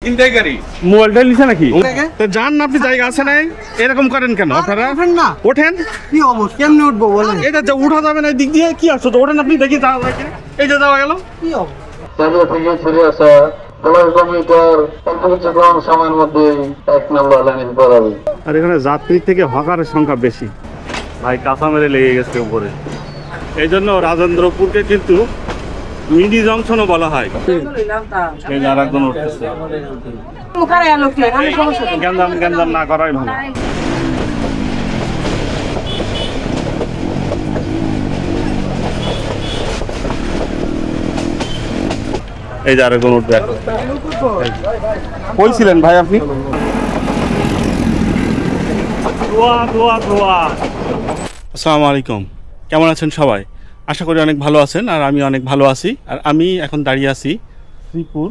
ইনটাই গাড়ি মোবাইলটা নিছে নাকি? তো যান না, আপনি জায়গা আছে নাই, এরকম করেন কেন আপনারা? না ওঠেন। কি অবস্থা, কেমনে উঠবো বলেন? এটা যে উঠা যাবে না, দিক দিয়ে কি আসছো তো, ওঠেন আপনি, দেখি যাওয়া যায় কিনা। এই যে যাওয়া গেল। কি অবস্থা? চালিয়ে থেকে ছেড়ে আসা কিলোমিটার অল্প কিছু কম সময়ের মধ্যে 1 নম্বর লাইন করাবে। আর এখানে যাত্রী থেকে হকারের সংখ্যা বেশি ভাই, কাঁচা মেরে লেগে গেছে উপরে। এই জন্য রাজেন্দ্রপুরকে কিন্তু মিনি জংশনও বলা হয়। এই যে আর একজন উঠতেছে। গ্যাঞ্জাম গ্যাঞ্জাম না করাই ভালো। এই যে আরেকজন উঠবে। কই ছিলেন ভাই আপনি? আসসালামু আলাইকুম, কেমন আছেন সবাই? আশা করি অনেক ভালো আছেন, আর আমি অনেক ভালো আছি। আর আমি এখন দাঁড়িয়ে আছি শ্রীপুর।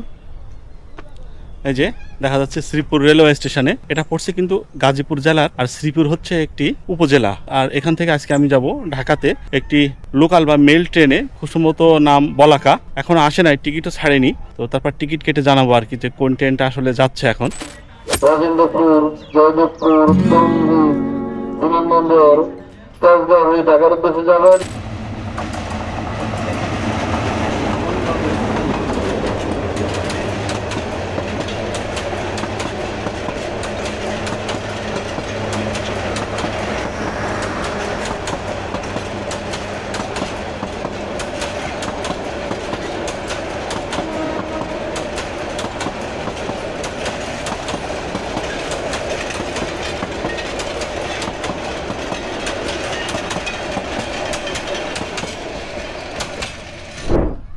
এই যে দেখা যাচ্ছে শ্রীপুর রেলওয়ে স্টেশনে। এটা পড়ছে কিন্তু গাজীপুর জেলার, আর শ্রীপুর হচ্ছে একটি উপজেলা। আর এখান থেকে আজকে আমি যাব ঢাকাতে একটি লোকাল বা মেল ট্রেনে, খুব সম্ভবত নাম বলাকা। এখন আসে নাই, টিকিটও ছাড়েনি, তো তারপর টিকিট কেটে জানাবো আর কি যে কোন ট্রেনটা আসলে যাচ্ছে এখন। রাজেন্দ্রপুর, জয়দেবপুর, টঙ্গী, বিমানবন্দর, তেজগাঁও হয়ে ঢাকার উদ্দেশ্যে যাবেন।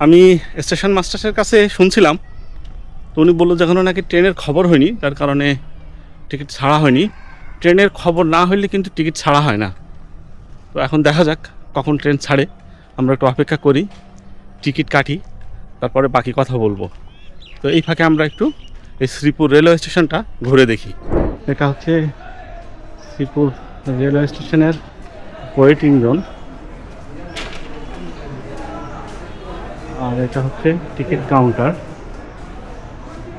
আমি স্টেশন মাস্টারের কাছে শুনছিলাম, তো উনি বললো যে এখনও নাকি ট্রেনের খবর হয়নি, তার কারণে টিকিট ছাড়া হয়নি। ট্রেনের খবর না হইলে কিন্তু টিকিট ছাড়া হয় না। তো এখন দেখা যাক কখন ট্রেন ছাড়ে, আমরা একটু অপেক্ষা করি, টিকিট কাটি, তারপরে বাকি কথা বলবো। তো এই ফাঁকে আমরা একটু এই শ্রীপুর রেলওয়ে স্টেশনটা ঘুরে দেখি। এটা হচ্ছে শ্রীপুর রেলওয়ে স্টেশনের ওয়েটিং জোন, আর এটা হচ্ছে টিকিট কাউন্টার।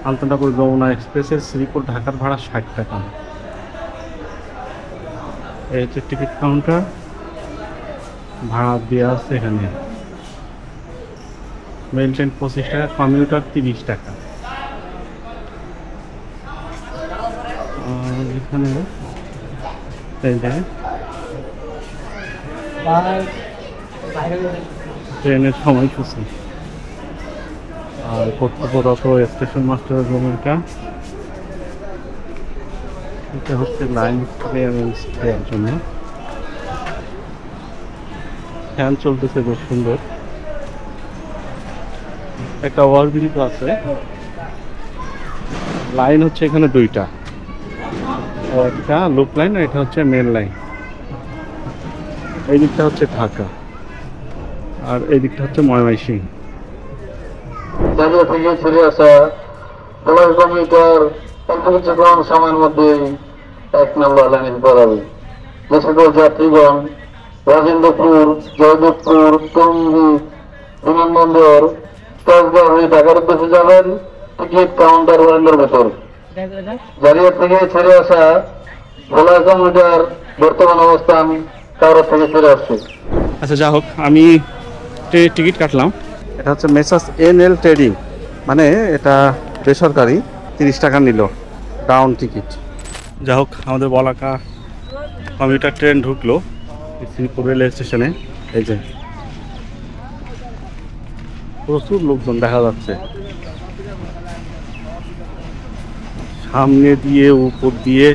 আন্তনগর যমুনা এক্সপ্রেসের শ্রীপুর ঢাকার ভাড়া 60 টাকা। এই হচ্ছে টিকিট কাউন্টার, ভাড়া দেওয়া আছে এখানে। মেল ট্রেন 25 টাকা, কমিউটার 30 টাকা। আর এখানে এই যে ট্রেনের সময়সূচি আর কর্তব্যরত স্টেশন মাস্টারের রুমটা। এটা হচ্ছে লাইন ক্লিয়ারেন্স দেওয়ার জন্য। ফ্যান চলতেছে খুব সুন্দর। একটা ওভারব্রিজ আছে। লাইন হচ্ছে এখানে দুইটা, একটা লুপ লাইন আর এটা হচ্ছে মেন লাইন। এই দিকটা হচ্ছে ঢাকা আর এই দিকটা হচ্ছে ময়মনসিংহ। চালিয়ে থেকে ছেড়ে আসা কিলোমিটার অল্প কিছু কম সময়ের মধ্যে 1 নম্বর লাইন করাবে। যে সকল যাত্রীগণ রাজেন্দ্রপুর, জয়দেবপুর, টঙ্গী, বিমানবন্দর, তেজগাঁও হয়ে ঢাকার উদ্দেশ্যে যাবেন, টিকিট কাউন্টার ওয়ারেন্ডের ভেতর। জারিয়া থেকে ছেড়ে আসা ভোলা কমিউটার বর্তমান অবস্থান কাউরা থেকে ছেড়ে আসছে। আচ্ছা, যা হোক, আমি টিকিট কাটলাম। এটা হচ্ছে মেসার্স NL ট্রেডিং, মানে এটা বেসরকারি। 30 টাকা নিল ডাউন টিকিট। যা হোক, আমাদের বলাকা কমিউটার ট্রেন ঢুকলো শ্রীপুর রেলওয়ে স্টেশনে। এই যে প্রচুর লোকজন দেখা যাচ্ছে, সামনে দিয়ে উপর দিয়ে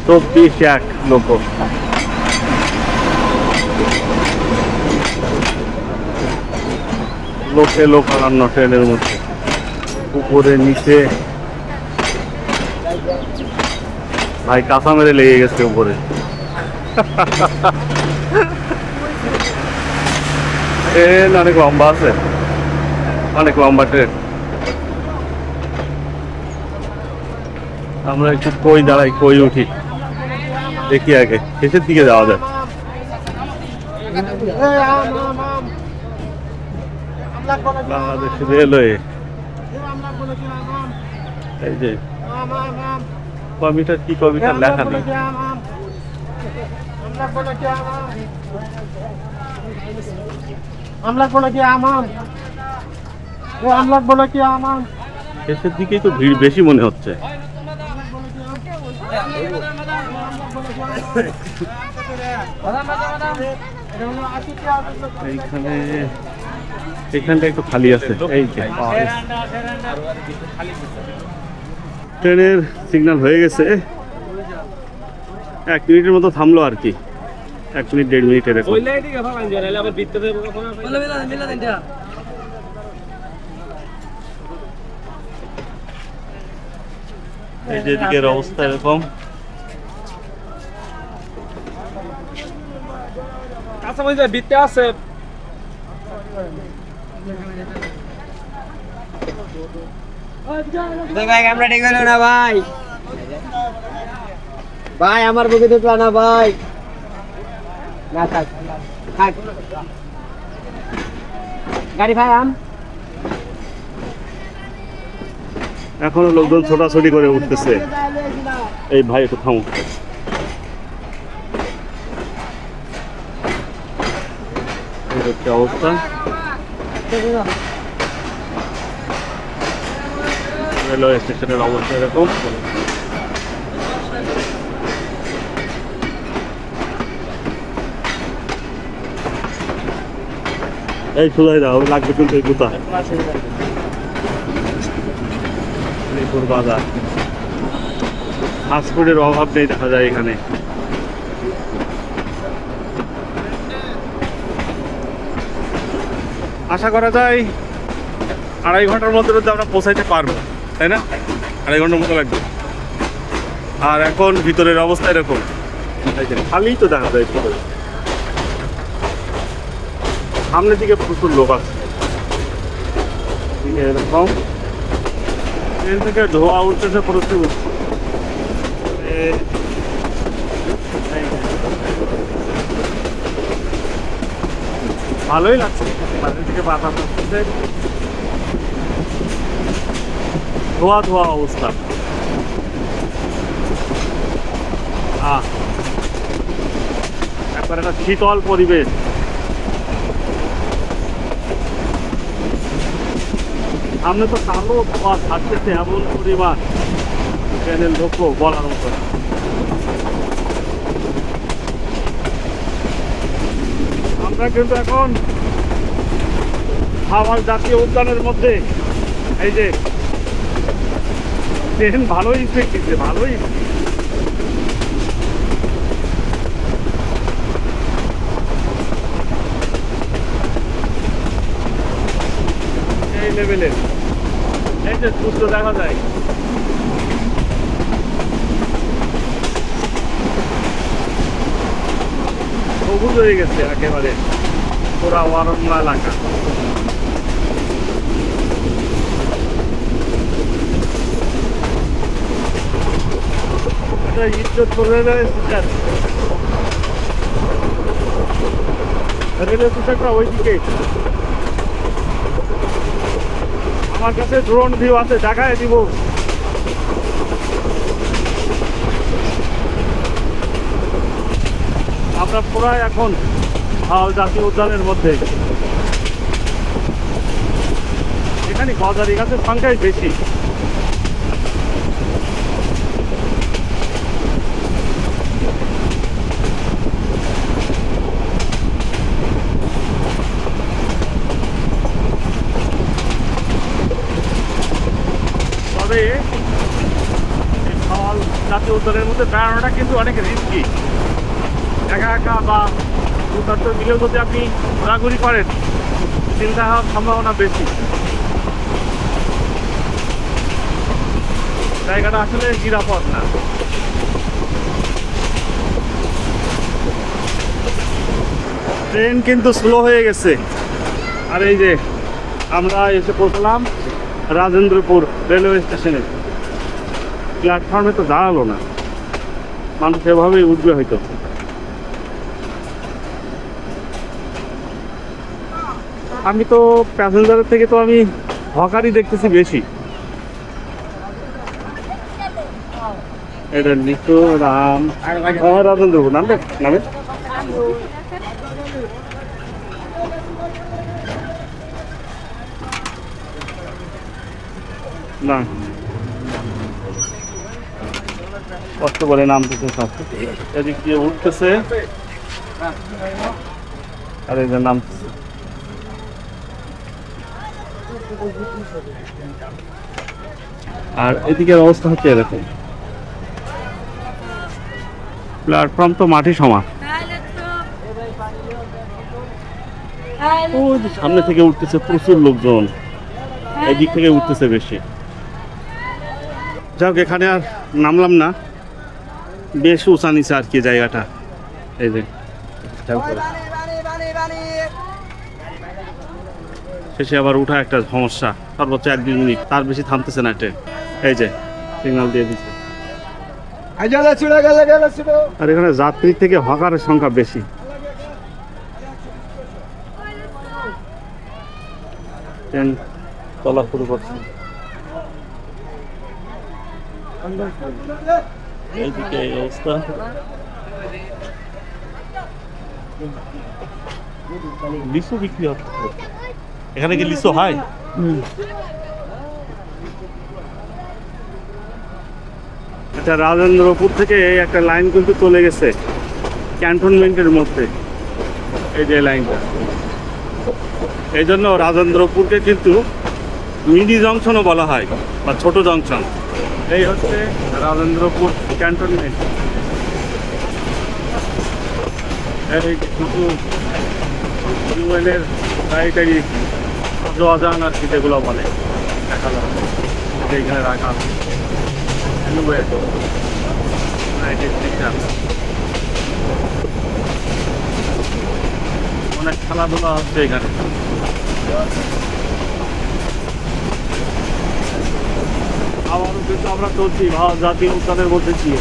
24 লোক। লোকে লোক আনান্ন ট্রেনের মধ্যে, উপরে নিচে। ভাই কাঁচা মেরে লেগে গেছে উপরে। ট্রেন অনেক লম্বা আছে, অনেক লম্বা ট্রেন। আমরা একটু কই দাঁড়াই, কই উঠি, দেখি আগে শেষের দিকে যাওয়া যায়। বাংলাদেশ রেলওয়ে এই যে কমিটার কি কমিটার লেখা নেই। শেষের দিকেই তো ভিড় বেশি মনে হচ্ছে। এইখানে এখানটা একটু খালি আছে। এই যে ট্রেনের সিগন্যাল হয়ে গেছে, 1 মিনিটের মতো থামলো আর কি, 1 মিনিট 1.5 মিনিট এরকম। এই যে দিকের অবস্থা এরকম। আছে ভাই আমরা ঠিক হলো না ভাই, ভাই আমার বুকে ঢুকলো না ভাই, না থাক থাক গাড়ি ভাই আম। এখনো লোকজন ছোটাছুটি করে উঠতেছে। এই ভাই একটু থামো। এই হচ্ছে অবস্থা। রেলওয়ে স্টেশনের অবস্থা এরকম। এই সোজাই দাও, লাগবে কিন্তু এই গুতা। বাজার ফাস্টফুডের অভাব নেই দেখা যায় এখানে। আশা করা যায় 2.5 ঘন্টার মধ্যে আমরা পৌঁছাইতে পারবো, তাই না? 2.5 ঘন্টার মতো লাগবে। আর এখন ভিতরের অবস্থা এরকম, খালি তো দেখা যায় ভিতরে। সামনের দিকে প্রচুর লোক আছে এরকম। ট্রেন থেকে ধোয়া উঠতেছে প্রচুর। ভালোই লাগছে, বাইরের দিকে বাতাস আসছে, ধোয়া ধোয়া অবস্থা। একবার একটা শীতল পরিবেশ। সামনে তো কালো ধোয়া থাকতেছে এমন পরিমাণ, ট্রেনের লোকও বলার মতো। আমরা কিন্তু এখন হাওড় জাতীয় উদ্যানের মধ্যে। এই যে ট্রেন ভালোই স্পিড দিচ্ছে, ভালোই। এই লেভেলের এই যে সূর্য দেখা যায়। সবুজ হয়ে গেছে একেবারে পুরা অরণ্য এলাকা। এটা ইজ্জত করে রেলওয়ে স্টেশনটা ওইদিকে। আমার কাছে ড্রোন ভিউ আছে, দেখায় দিব। আমরা পুরাই এখন হাওড় জাতীয় উদ্যানের মধ্যে। এখানে গজারি গাছের সংখ্যাই বেশি। তবে হাওড় জাতীয় উদ্যানের মধ্যে বেড়ানোটা কিন্তু অনেক রিস্কি। একা একা বা দুটো মিলেও যদি আপনি ঘোরাঘুরি করেন, চিন্তা হওয়ার সম্ভাবনা বেশি। জায়গাটা আসলে নিরাপদ না। ট্রেন কিন্তু স্লো হয়ে গেছে। আর এই যে আমরা এসে পৌঁছলাম রাজেন্দ্রপুর রেলওয়ে স্টেশনে। প্ল্যাটফর্মে তো দাঁড়ালো না, মানুষ এভাবেই উঠবে হয়তো। আমি তো প্যাসেঞ্জারের থেকে তো আমি হকারই দেখতেছি বেশি। এটা লিচু রাম রাজেন্দ্রপুর নামবে নামে না কষ্ট করে নাম দিতে এদিক দিয়ে উঠতেছে আর এই যে নাম আর এদিকের অবস্থা হচ্ছে এরকম প্ল্যাটফর্ম তো মাটি সমান ওই যে সামনে থেকে উঠতেছে প্রচুর লোকজন এদিক থেকে উঠতেছে বেশি যাক এখানে আর নামলাম না বেশ উঁচা নিচে আর কি জায়গাটা এই যে শেষে আবার উঠা একটা সমস্যা সর্বোচ্চ 1-2 মিনিট তার বেশি থামতেছে না ট্রেন এই যে সিগন্যাল দিয়ে দিচ্ছে আর এখানে যাত্রী থেকে হকারের সংখ্যা বেশি ট্রেন চলা শুরু করছে এইদিকে এই অবস্থা লিচু বিক্রি হচ্ছে এখানে কি লিচু হয় আচ্ছা রাজেন্দ্রপুর থেকে একটা লাইন কিন্তু চলে গেছে ক্যান্টনমেন্টের মধ্যে এই যে লাইনটা এই জন্য রাজেন্দ্রপুরকে কিন্তু মিনি জংশনও বলা হয় বা ছোট জংশন এই হচ্ছে রাজেন্দ্রপুর ক্যান্টনমেন্ট এই কিছু ইউএনের গাড়ি আজান আর কি যেগুলো বলে দেখা যাচ্ছে এইখানে রাখা অনেক খেলাধুলা হচ্ছে এখানে আবারও কিন্তু আমরা চলছি জাতীয় উদ্যানের মধ্যে দিয়ে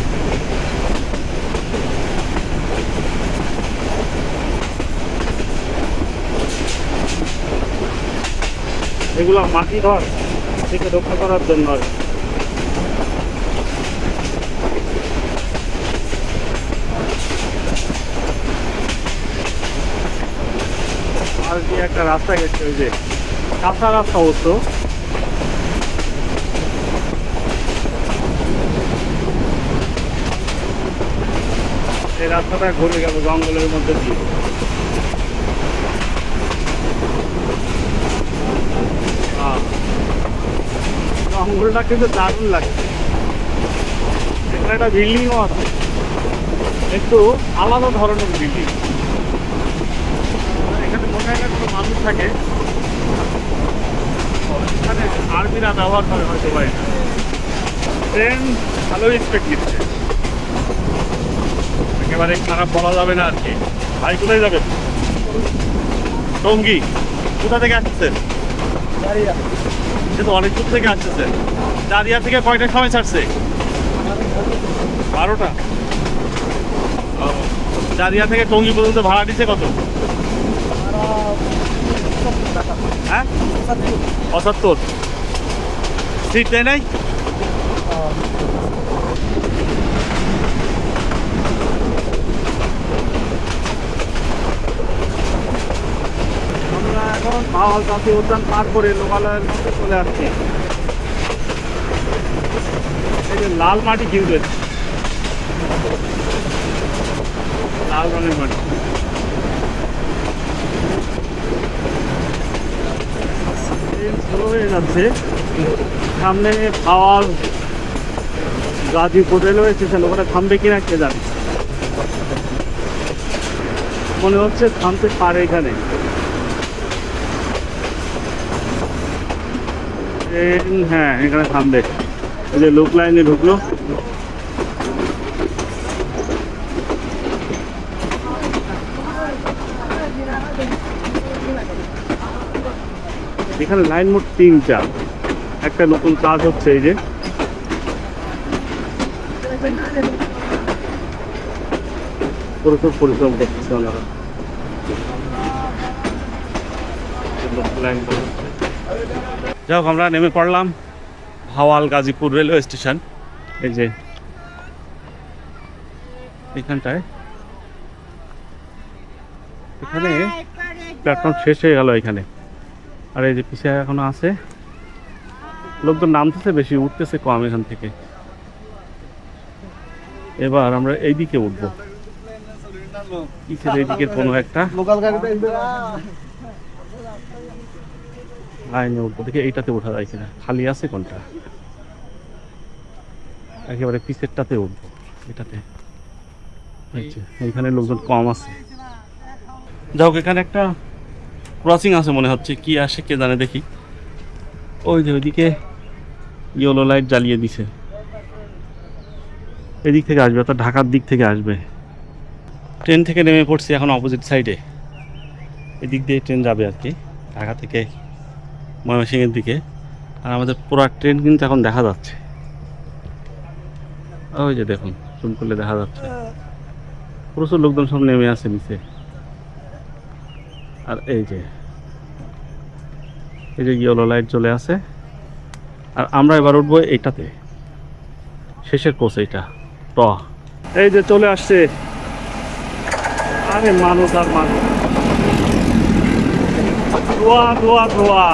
এগুলো মাটি ধর থেকে রক্ষা করার জন্য আর কি একটা রাস্তা গেছে ওই যে কাঁচা রাস্তা অবশ্য এই রাস্তাটা ঘুরে গেল জঙ্গলের মধ্যে দিয়ে জঙ্গলটা কিন্তু দারুণ লাগছে এখানে একটা বিল্ডিংও আছে একটু আলাদা ধরনের বিল্ডিং এখানে মনে হয় কোনো মানুষ থাকে এখানে আর্মিরা ব্যবহার করে হয়তো পারে না ট্রেন ভালো স্পিড দিচ্ছে একেবারে খারাপ বলা যাবে না আর কি ভাই কোথায় যাবেন টঙ্গী কোথা থেকে আসছেন সে তো অনেক দূর থেকে আসতেছে দাঁড়িয়া থেকে কয়টার সময় ছাড়ছে 12টা দাঁড়িয়া থেকে টঙ্গী পর্যন্ত ভাড়া দিচ্ছে কত হ্যাঁ 75 সিট দেয় নাই আমরা এখন ভাওয়াল জাতীয় উদ্যান পার করে লোকালয়ের মধ্যে চলে আসছি এই যে লাল মাটি কিনবে লাল রঙের মাটি স্লো হয়ে যাচ্ছে সামনে ভাওয়াল গাজীপুর রেলওয়ে স্টেশন ওখানে থামবে কিনা কে জানে মনে হচ্ছে থামতে পারে এখানে হ্যাঁ এখানে থামবে এই যে লুক লাইনে ঢুকলো এখানে লাইন মোট 3টা একটা নতুন কাজ হচ্ছে এই যে প্রচুর পরিশ্রম করতেছে ওনারা যাই হোক আমরা নেমে পড়লাম ভাওয়াল গাজীপুর রেলওয়ে স্টেশন এই যে এখানটায়, এখানে প্ল্যাটফর্ম শেষ হয়ে গেল এখানে। আর এই যে পিছিয়ে এখনো আছে, লোকজন নামতেছে বেশি, উঠতেছে কম এখান থেকে। এবার আমরা এইদিকে উঠবো, পিছের এইদিকের কোনো একটা লাইনে উঠবো, দেখি এইটাতে ওঠা যায় কিনা, খালি আছে কোনটা। একেবারে পিছেরটাতে উঠবো, এটাতে। এইখানে লোকজন কম আছে। যাই হোক, এখানে একটা ক্রসিং আছে মনে হচ্ছে, কি আসে কে জানে, দেখি। ওই যে ওইদিকে ইয়েলো লাইট জ্বালিয়ে দিছে, এদিক থেকে আসবে, অর্থাৎ ঢাকার দিক থেকে আসবে। ট্রেন থেকে নেমে পড়ছি এখন অপোজিট সাইডে, এদিক দিয়ে ট্রেন যাবে আর কি, ঢাকা থেকে ময়মনসিংহের দিকে। আর আমাদের পুরো ট্রেন কিন্তু এখন দেখা যাচ্ছে, ওই যে দেখুন, জুম করলে দেখা যাচ্ছে প্রচুর লোকজন সব নেমে আসে নিচে। আর এই যে ইয়েলো লাইট চলে আসে। আর আমরা এবার উঠবো এইটাতে, শেষের কোচ এইটা, ট। এই যে চলে আসছে, আরে মানুষ আর মানুষ, ধোয়া ধোয়া ধোয়া।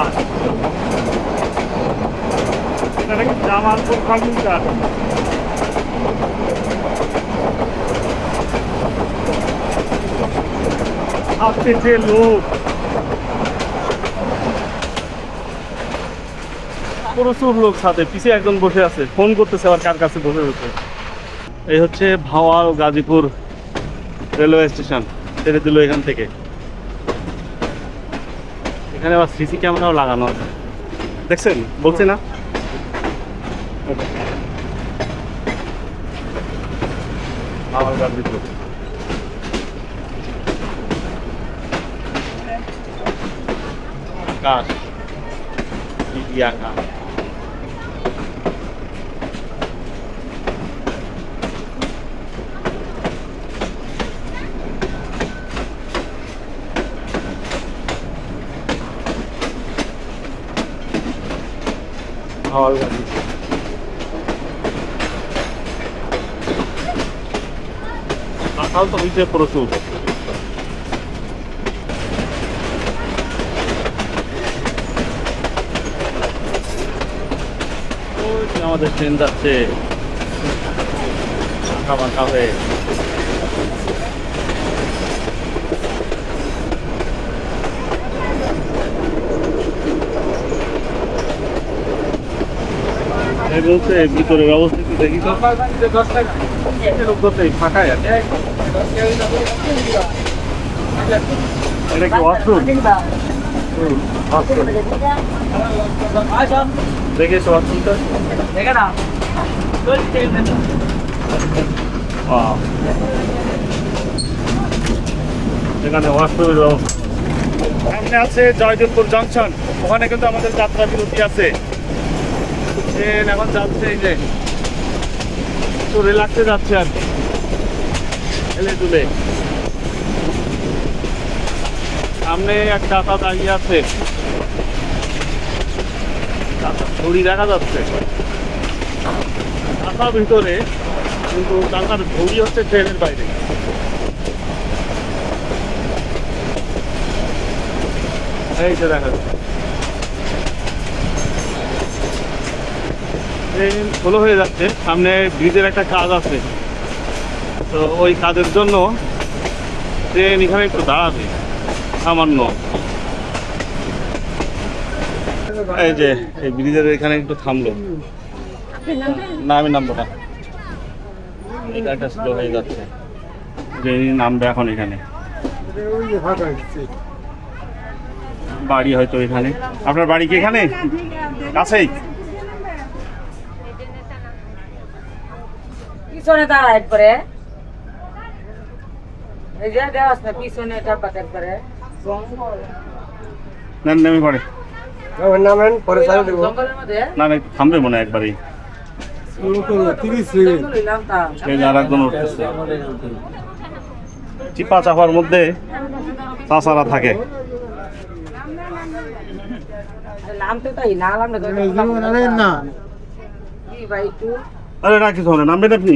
এটা নাকি জামালপুর ফার্নিচার। আসতেছে লোক, প্রচুর লোক, সাথে পিছিয়ে একজন বসে আছে, ফোন করতেছে আবার কার কাছে বসে বসে। এই হচ্ছে ভাওয়াল গাজীপুর রেলওয়ে স্টেশন, ছেড়ে দিল এখান থেকে। এখানে আবার সিসি ক্যামেরাও লাগানো আছে, দেখছেন, বলছি না। ভাওয়াল গাজীপুর আকাশ আকাশ। ভাওয়াল গাজীপুর, সকাল তো হইতে প্রচুর। আমাদের ট্রেন যাচ্ছে বাঁকা বাঁকা হয়ে। বলছে ভিতরের অবস্থা একটু দেখি তো, ফাঁকায় আছে। এটা কি ওয়াশরুম? দেখেছো ওয়াশরুমটা? এখানে ওয়াশরুমের ব্যবস্থা। সামনে আছে জয়দেবপুর জংশন, ওখানে কিন্তু আমাদের যাত্রা বিরতি আছে। ট্রেন এখন যাচ্ছে, এই যে একটু রিল্যাক্সে যাচ্ছে আর কি, হেলে দুলে। সামনে এক চাচা দাঁড়িয়ে আছে, চাচার ঘড়ি দেখা যাচ্ছে, চাচা ভিতরে, কিন্তু চাচার ঘড়ি হচ্ছে ট্রেনের বাইরে। এই যে দেখা যাচ্ছে ট্রেন স্লো হয়ে যাচ্ছে, সামনে ব্রিজের একটা কাজ আছে, তো ওই কাজের জন্য ট্রেন এখানে একটু দাঁড়াবে সামান্য। এই যে এই ব্রিজের এখানে একটু থামলো, না আমি নামবো না, এটা একটা স্লো হয়ে যাচ্ছে, নামবে এখন এখানে। বাড়ি হয়তো এখানে, আপনার বাড়ি কি এখানে কাছেই? পিছনে দাঁড়া একবারে, এই যে দেওয়াস না পিছনে ডাব্বাতে একবারে নেমে পড়ে, নামেন পরে চালু দেবো। জঙ্গলের মধ্যে না না থামবে মনে হয় একবারই। 30 সেকেন্ড। লইলাম তা এই যে আরেকজন উঠতেছে, চিপা চাপার মধ্যে চাচারা থাকে। নামতে তাই না নামলে না কি ভাই একটু আরে না কিছু হবে, নামবেন আপনি?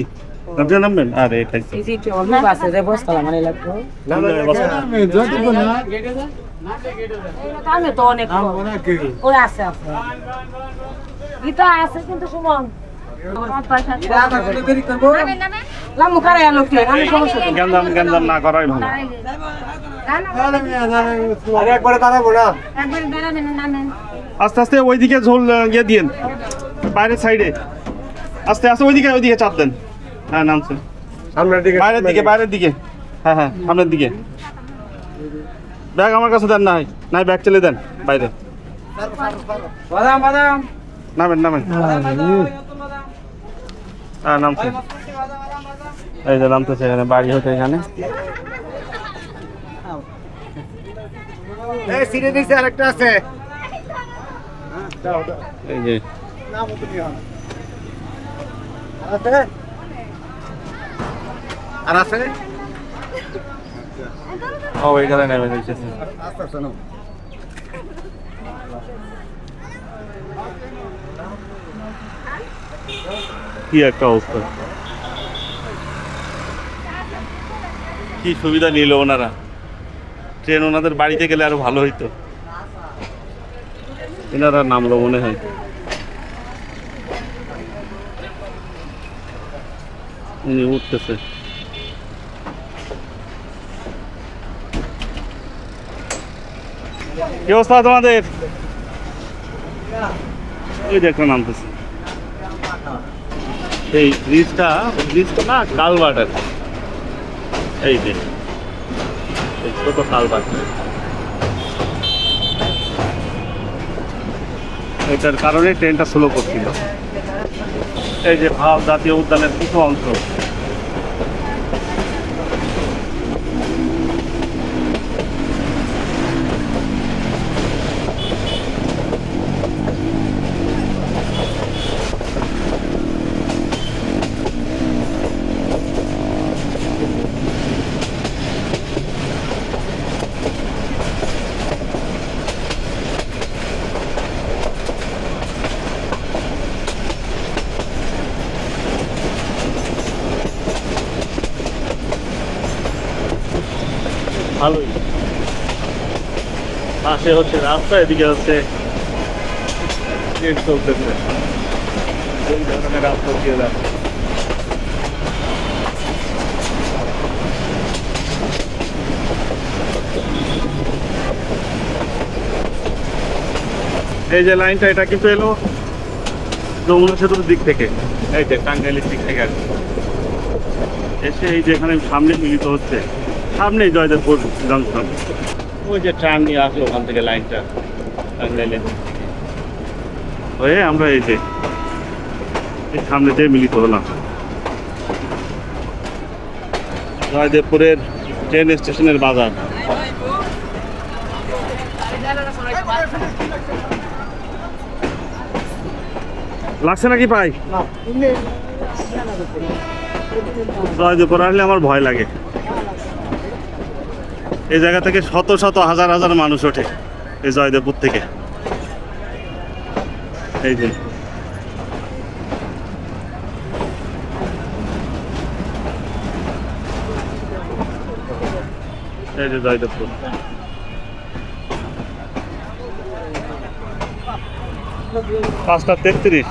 ও আপনি নামবেন? আরে এটাই তো। সিসি অনেক আছে রে বসতা মানে লাগতো আমি তো অনেক ওই আছে আছে এটা আছে কিন্তু সুমন লামু কারে লোক আমি সমস্যা গ্যাঞ্জাম না করাই ভালো। আরে একবারে দাঁড়াবো না। আস্তে আস্তে ওইদিকে ঝোল ইয়ে দিয়েন, বাইরের সাইডে আস্তে আস্তে ওইদিকে চাপ দেন। হ্যাঁ নামছে সামনের দিকে, বাইরের দিকে। হ্যাঁ হ্যাঁ সামনের দিকে। ব্যাগ আমার কাছে দেন, নাই ব্যাগ চলে দেন বাইরে। নামেন। হ্যাঁ নামছে, এই যে নামতেছে এখানে, বাড়ি হতে এখানে। এই সিটে দিছে আরেকটা আছে। এই যে আর আছে ও এইখানে নেমে যাচ্ছে। কি একটা অবস্থা, কি সুবিধা নিল ওনারা। ট্রেন ওনাদের বাড়িতে গেলে আরো ভালো হইতো। এনারা নামলো মনে হয়। ইনি উঠতেছে। কি অবস্থা তোমাদের? ওই দেখো নামতেছে। এই ব্রিজটা না কালভার্ট আছে, এই যে ছোট কালভার্ট। এটার কারণে ট্রেনটা স্লো করছিল। এই যে ভাব জাতীয় উদ্যানের কিছু অংশ। ভালোই, পাশে হচ্ছে রাস্তা, এদিকে হচ্ছে ট্রেন চলতেছে। ওই ধরনের রাস্তা দিয়ে যাচ্ছে। এই যে লাইনটা, এটা কিন্তু এলো যমুনা সেতুর দিক থেকে, এই যে টাঙ্গাইলের দিক থেকে এসে এই যে এখানে সামনে মিলিত হচ্ছে, সামনেই জয়দেবপুর জংশন। ওই যে ট্রাম নিয়ে আসলো ওখান থেকে লাইনটা টাঙ্গাইলে হয়ে আমরা এই যে সামনে দিয়ে মিলিত হলাম। জয়দেবপুরের ট্রেন স্টেশনের বাজার। লাগছে নাকি পাই? জয়দেবপুর আসলে আমার ভয় লাগে। এই জায়গা থেকে শত শত হাজার হাজার মানুষ ওঠে এই জয়দেবপুর থেকে। এই যে জয়দেবপুর। 5:33,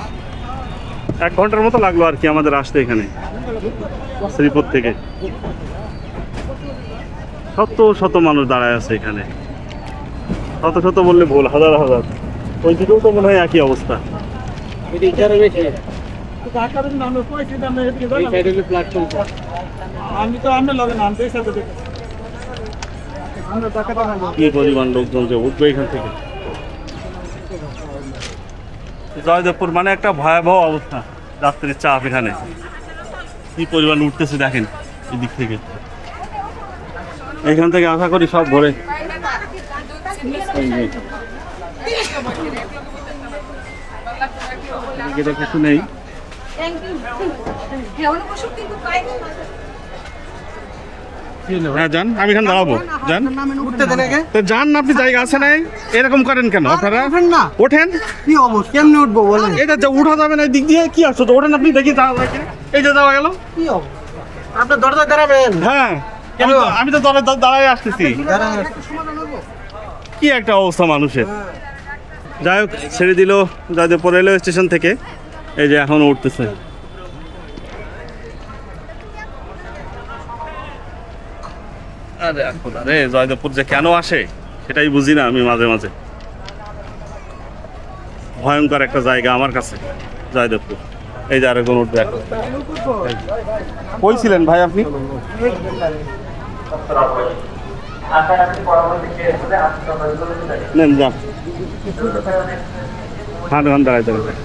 1 ঘন্টার মতো লাগলো আর কি আমাদের আসতে এখানে শ্রীপুর থেকে। শত শত মানুষ দাঁড়ায় আছে এখানে, শত শত বললে ভুল, হাজার হাজার। ওই দিকেও তো মনে হয় একই অবস্থা। কি পরিমাণ লোকজন যে উঠবে এখান থেকে। জয়দেবপুর মানে একটা ভয়াবহ অবস্থা, যাত্রীর চাপ এখানে কি পরিমাণ উঠতেছে দেখেন এদিক থেকে। এখান থেকে আশা করি সব ভরে। কিছু নেই। হ্যাঁ যান, আমি এখানে দাঁড়াবো। যান, তো যান না, আপনি জায়গা আছে নাই, এরকম করেন কেন আপনারা? ওঠেন। কি অবস্থা, কেমনে উঠবো বলেন? এটা উঠা যাবে না, দিক দিয়ে কি আসছো তো, ওঠেন আপনি, দেখি এই যে যাওয়া গেল। কি অবস্থা? আপনার দরজায় দাঁড়াবেন। হ্যাঁ কেন? আমি তো দাঁড়ায় আসতেছি। কি একটা অবস্থা মানুষের। যাই হোক ছেড়ে দিল জয়দেবপুর রেলওয়ে স্টেশন থেকে। এই যে এখন উঠতেছে। আরে জয়দেবপুর যে কেন আসে সেটাই বুঝি না আমি মাঝে মাঝে। ভয়ঙ্কর একটা জায়গা আমার কাছে জয়দেবপুর। এই যে আরেকজন উঠবে। কই ছিলেন ভাই আপনি? নেন যান। খান দাঁড়ায় দাঁড়ায়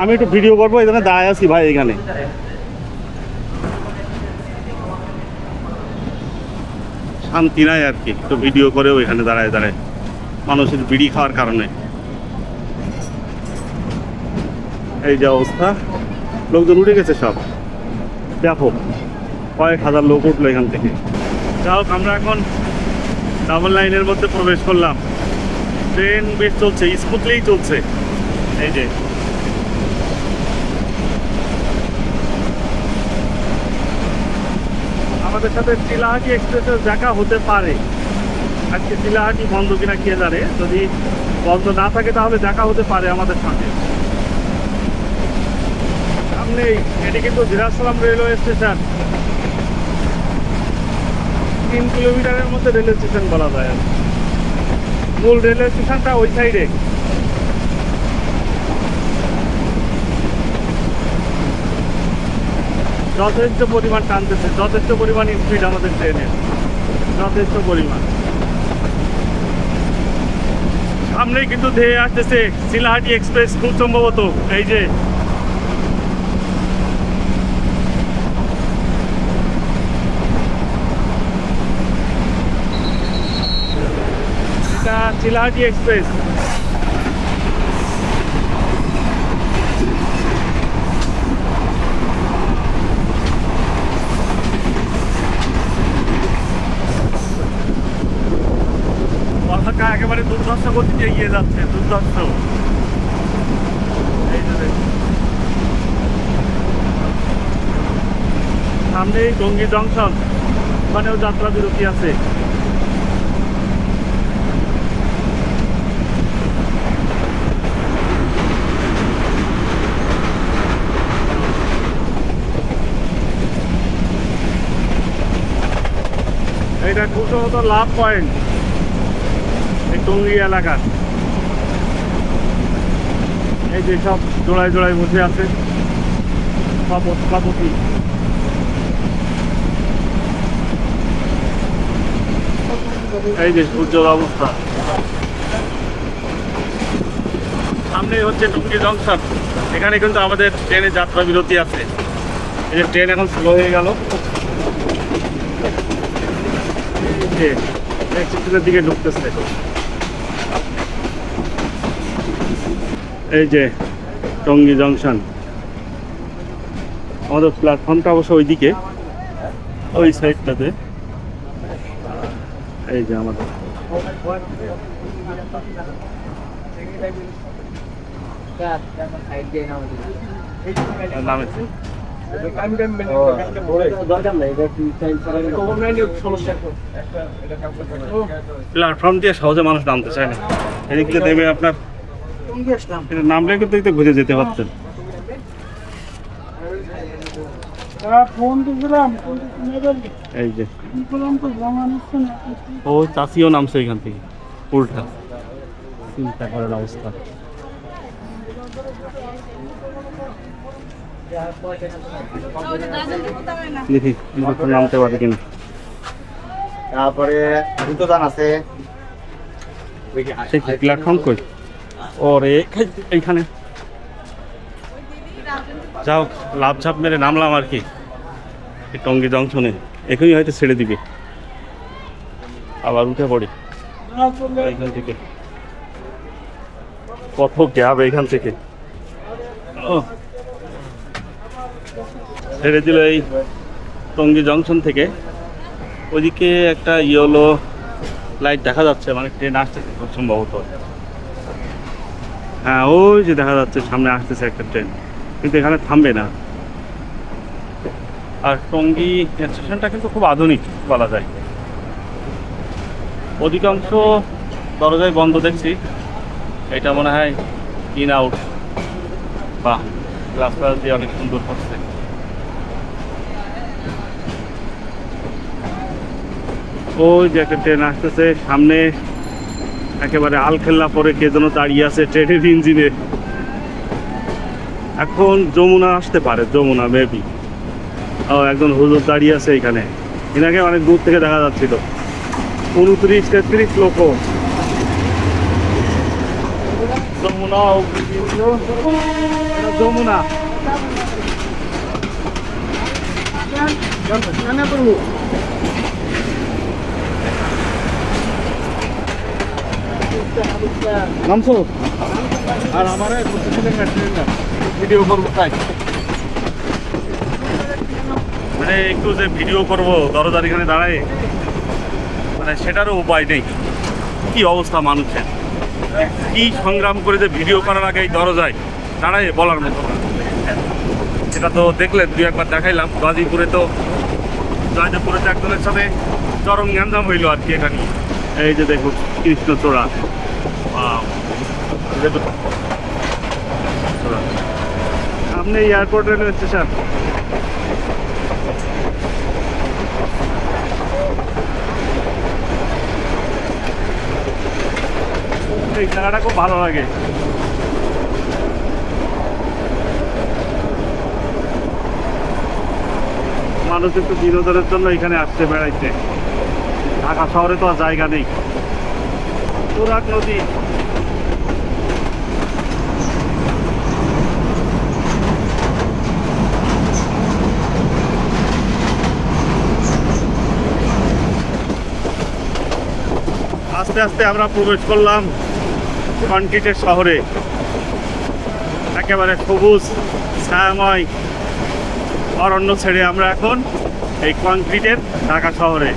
আমি একটু ভিডিও করবো, এই জন্য দাঁড়ায় আছি ভাই এখানে। শান্তি নাই আর কি, একটু ভিডিও করেও এখানে দাঁড়ায় দাঁড়ায় মানুষের বিড়ি খাওয়ার কারণে। এই যে অবস্থা, লোকজন উঠে গেছে সব, ব্যাপক কয়েক হাজার লোক উঠলো এখান থেকে। যাই হোক আমরা এখন ডাবল লাইনের মধ্যে প্রবেশ করলাম। ট্রেন বেশ চলছে, স্মুথলিই চলছে। এই যে আমাদের সাথে চিলাহাটি এক্সপ্রেসের দেখা হতে পারে। আজকে চিলাহাটি বন্ধ কিনা কে জানে, যদি বন্ধ না থাকে তাহলে দেখা হতে পারে আমাদের সাথে। সামনেই এটি কিন্তু দিনাজপুর রেলওয়ে স্টেশন। 3 কিলোমিটারের মধ্যে রেলওয়ে স্টেশন বলা যায়। মূল রেলওয়ে স্টেশনটা ওই সাইডে। যথেষ্ট পরিমাণ টানতেছে, যথেষ্ট পরিমাণ স্পিড আমাদের ট্রেনের, যথেষ্ট পরিমাণ। সামনেই কিন্তু ধেয়ে আসতেছে চিলাহাটি এক্সপ্রেস খুব সম্ভবত। এই যে এটা চিলাহাটি এক্সপ্রেস। পতাকা একেবারে দুর্ধর্ষ গতিতে এগিয়ে যাচ্ছে, দুর্ধর্ষ। সামনেই টঙ্গী জংশন, ওখানেও যাত্রা বিরতি আছে। এটা কুশলত লাভ পয়েন্ট এই টঙ্গী এলাকার। এই যে সব জোড়ায় জোড়ায় বসে আছে সব সভাপতি। এই যে সূর্যের অবস্থা। সামনে হচ্ছে টঙ্গী জংশন, এখানে কিন্তু আমাদের ট্রেনের যাত্রা বিরতি আছে। এই যে ট্রেন এখন স্লো হয়ে গেল, দিকে ঢুকতেছে। এই যে টঙ্গী জংশন, আমাদের প্ল্যাটফর্মটা অবশ্য ওইদিকে, ওই সাইডটাতে। এই যে আমাদের নামেছে প্ল্যাটফর্ম দিয়ে সহজে মানুষ নামতে চায় না। এদিক দিয়ে দেবে আপনার নামলে কিন্তু ঘুরে যেতে পারতেন। এই যে ও চাষিও নামছে এখান থেকে, উল্টা চিন্তা করার অবস্থা। দেখি নামতে পারে কিনা। তারপরে দ্রুতদান আছে। প্ল্যাটফর্ম কই ওরে এইখানে। যাও লাভ ঝাপ মেরে নামলাম আর কি টঙ্গী জংশনে। এখনই হয়তো ছেড়ে দিবে, আবার উঠে পড়ি এইখান থেকে। কত গ্যাপ এইখান থেকে। ছেড়ে দিল এই টঙ্গী জংশন থেকে। ওইদিকে একটা ইয়েলো লাইট দেখা যাচ্ছে, মানে ট্রেন আসতেছে খুব সম্ভবত। হ্যাঁ ওই যে দেখা যাচ্ছে সামনে আসতেছে একটা ট্রেন, কিন্তু এখানে থামবে না। আর টঙ্গী স্টেশনটা কিন্তু খুব আধুনিক বলা যায়। অধিকাংশ দরজাই বন্ধ দেখছি, এটা মনে হয় ইন আউট। বাহ, রাস্তা দিয়ে অনেক সুন্দর হচ্ছে। ওই যে একটা ট্রেন আসতেছে সামনে, একেবারে আলখেল্লা পরে কে যেন দাঁড়িয়ে আছে ট্রেনের ইঞ্জিনে। এখন যমুনা আসতে পারে, যমুনা মেবি। ও, একজন হুজুর দাঁড়িয়ে আছে এখানে, এনাকে অনেক দূর থেকে দেখা যাচ্ছিল। 29-33 লোক যমুনা, যমুনা নামছো আর আমার ভিডিও করবো তাই, মানে একটু যে ভিডিও করবো দরজার এখানে দাঁড়ায়, মানে সেটারও উপায় নেই। কি অবস্থা মানুষের, কি সংগ্রাম করে যে ভিডিও করার আগে এই দরজায় দাঁড়ায় বলার মতো না। সেটা তো দেখলেন, দু একবার দেখাইলাম। গাজীপুরে তো একজনের সাথে চরম গ্যাঞ্জাম হইল আর কি এখানে। এই যে দেখুন কৃষ্ণচূড়া, সামনে এয়ারপোর্ট রেলওয়ে স্টেশন। এই জায়গাটা খুব ভালো লাগে। মানুষ একটু বিনোদনের জন্য এখানে আসছে, বেড়াইতে। ঢাকা শহরে তো আর জায়গা নেই। তুরাগ নদী, আস্তে আস্তে আমরা প্রবেশ করলাম কনক্রিটের শহরে। একেবারে সবুজ ছায়াময় অরণ্য ছেড়ে আমরা এখন এই কনক্রিটের ঢাকা শহরে।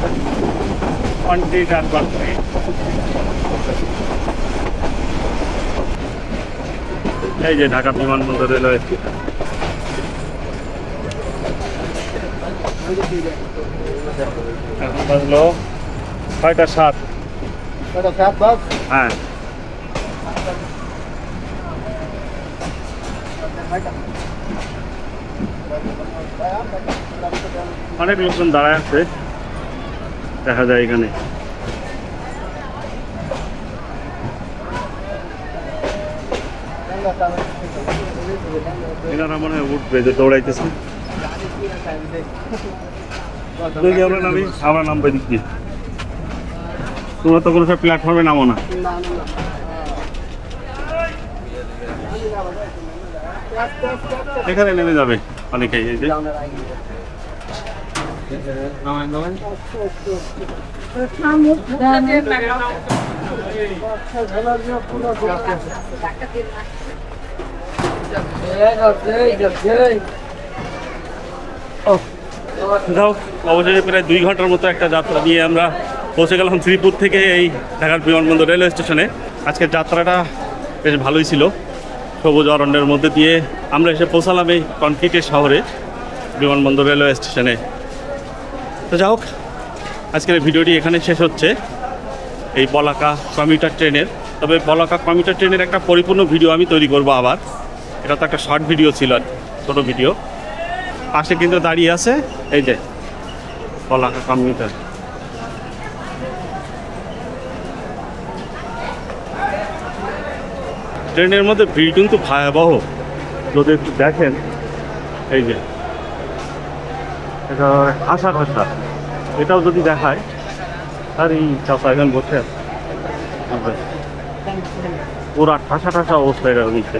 কনক্রিট আর কনক্রিট। এই যে ঢাকা বিমানবন্দর রেলওয়ে স্টেশন। এখন বাজলো 6:07। হ্যাঁ, অনেক লোকজন দাঁড়ায় আছে দেখা যায় এখানে। এনারা মনে হয় উঠবে, যে দৌড়াইতেছে। আমরা নামবো দিক দিয়ে। তোমরা তো কোনো সব প্ল্যাটফর্মে নামো না। এখানে নেমে যাবে অনেকেই। এই যে যাও, অবশেষে প্রায় 2 ঘন্টার মতো একটা যাত্রা দিয়ে আমরা পৌঁছে গেলাম শ্রীপুর থেকে এই ঢাকার বিমানবন্দর রেলওয়ে স্টেশনে। আজকের যাত্রাটা বেশ ভালোই ছিল। সবুজ অরণ্যের মধ্যে দিয়ে আমরা এসে পৌঁছালাম এই কনক্রিটের শহরে, বিমানবন্দর রেলওয়ে স্টেশনে। তো যাই হোক, আজকের ভিডিওটি এখানে শেষ হচ্ছে এই বলাকা কমিউটার ট্রেনের। তবে বলাকা কমিউটার ট্রেনের একটা পরিপূর্ণ ভিডিও আমি তৈরি করব আবার। এটা তো একটা শর্ট ভিডিও ছিল, ছোটো ভিডিও। পাশে কিন্তু দাঁড়িয়ে আছে এই যে বলাকা কমিউটার। ট্রেনের মধ্যে ভিড় কিন্তু ভয়াবহ, যদি একটু দেখেন। এই যে এটা ঠাসা ঠাসা, এটাও যদি দেখায়। আর এই চাষা এখন বসে আছে, পুরা ঠাসা ঠাসা অবস্থা এটার মধ্যে।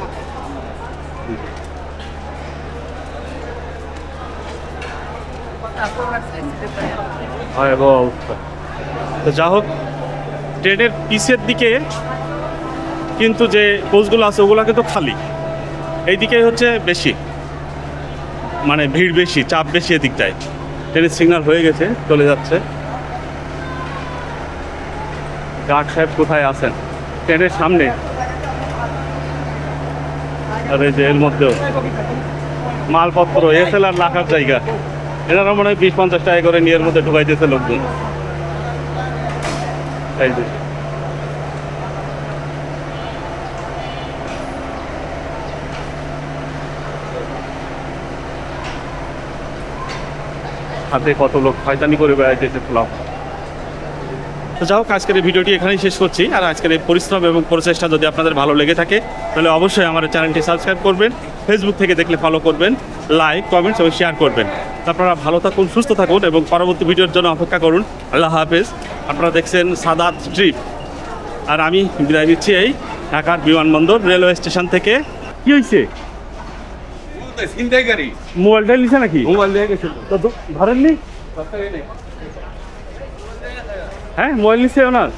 ভয়াবহ অবস্থা। তো যা হোক, ট্রেনের পিছের দিকে কিন্তু যে কোচগুলো আছে ওগুলো কিন্তু খালি। এইদিকে হচ্ছে বেশি, মানে ভিড় বেশি, চাপ বেশি এদিকটায়। ট্রেনের সিগন্যাল হয়ে গেছে, চলে যাচ্ছে। গার্ড সাহেব কোথায় আছেন? ট্রেনের সামনে। আর এই যে এর মধ্যেও মালপত্র এসএলআর রাখার জায়গা। এনারা মনে হয় 20-50 টাকা করে নিয়ে এর মধ্যে ঢুকাইতেছে লোকজন। এই যে হাতে কত লোক শয়তানি করে বেড়াইতেছে পোলাও। তো যাও, আজকের এই ভিডিওটি এখানেই শেষ করছি। আর আজকের এই পরিশ্রম এবং প্রচেষ্টা যদি আপনাদের ভালো লেগে থাকে তাহলে অবশ্যই আমার চ্যানেলটি সাবস্ক্রাইব করবেন, ফেসবুক থেকে দেখলে ফলো করবেন, লাইক, কমেন্টস এবং শেয়ার করবেন। আপনারা ভালো থাকুন, সুস্থ থাকুন এবং পরবর্তী ভিডিওর জন্য অপেক্ষা করুন। আল্লাহ হাফেজ। আপনারা দেখছেন সাদাত ট্রিপ, আর আমি বিদায় নিচ্ছি এই ঢাকার বিমানবন্দর রেলওয়ে স্টেশন থেকে। কি হয়েছে? মোবাইলটা নিছে নাকি? মোবাইল দিয়ে গেছিল ধরেননি? হ্যাঁ, মোবাইল নিচ্ছে ওনার।